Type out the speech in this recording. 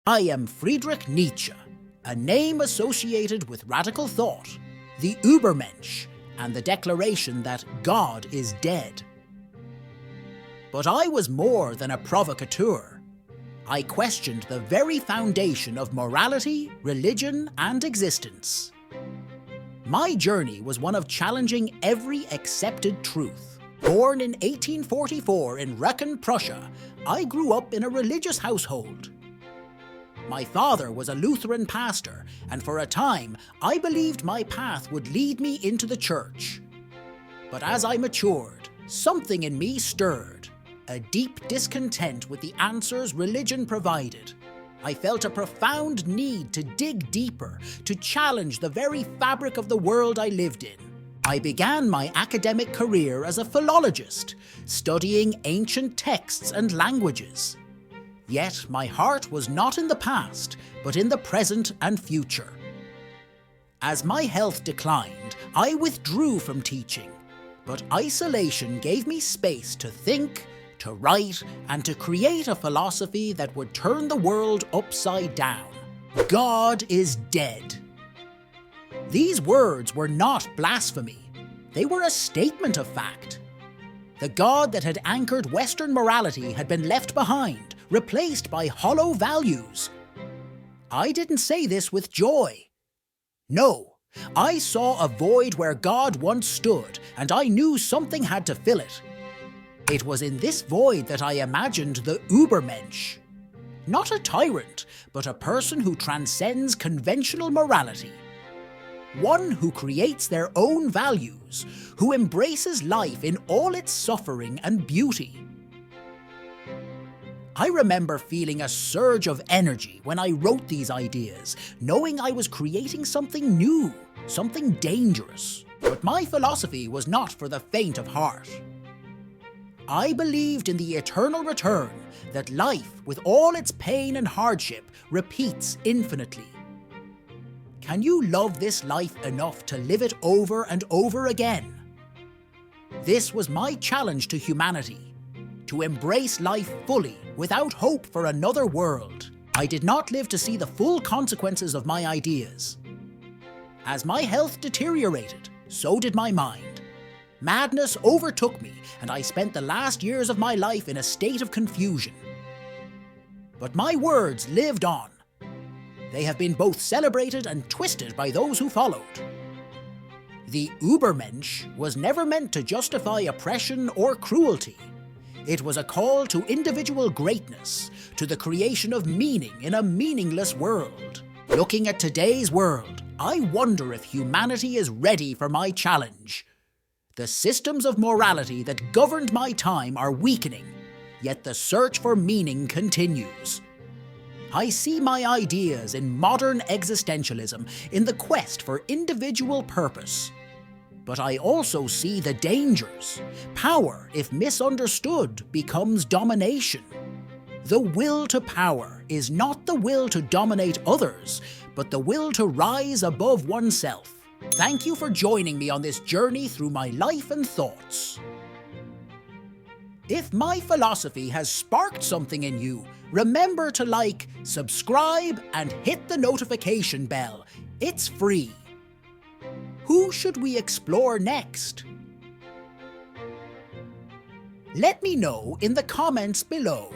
I am Friedrich Nietzsche, a name associated with radical thought, the Übermensch, and the declaration that God is dead. But I was more than a provocateur. I questioned the very foundation of morality, religion, and existence. My journey was one of challenging every accepted truth. Born in 1844 in Rücken, Prussia, I grew up in a religious household. My father was a Lutheran pastor, and for a time, I believed my path would lead me into the church. But as I matured, something in me stirred, a deep discontent with the answers religion provided. I felt a profound need to dig deeper, to challenge the very fabric of the world I lived in. I began my academic career as a philologist, studying ancient texts and languages. Yet my heart was not in the past, but in the present and future. As my health declined, I withdrew from teaching, but isolation gave me space to think, to write, and to create a philosophy that would turn the world upside down. God is dead. These words were not blasphemy. They were a statement of fact. The God that had anchored Western morality had been left behind, replaced by hollow values. I didn't say this with joy. No, I saw a void where God once stood, and I knew something had to fill it. It was in this void that I imagined the Übermensch. Not a tyrant, but a person who transcends conventional morality. One who creates their own values, who embraces life in all its suffering and beauty. I remember feeling a surge of energy when I wrote these ideas, knowing I was creating something new, something dangerous. But my philosophy was not for the faint of heart. I believed in the eternal return, that life, with all its pain and hardship, repeats infinitely. Can you love this life enough to live it over and over again? This was my challenge to humanity, to embrace life fully without hope for another world. I did not live to see the full consequences of my ideas. As my health deteriorated, so did my mind. Madness overtook me, and I spent the last years of my life in a state of confusion. But my words lived on. They have been both celebrated and twisted by those who followed. The Übermensch was never meant to justify oppression or cruelty. It was a call to individual greatness, to the creation of meaning in a meaningless world. Looking at today's world, I wonder if humanity is ready for my challenge. The systems of morality that governed my time are weakening, yet the search for meaning continues. I see my ideas in modern existentialism, in the quest for individual purpose. But I also see the dangers. Power, if misunderstood, becomes domination. The will to power is not the will to dominate others, but the will to rise above oneself. Thank you for joining me on this journey through my life and thoughts. If my philosophy has sparked something in you, remember to like, subscribe, and hit the notification bell. It's free. Who should we explore next? Let me know in the comments below.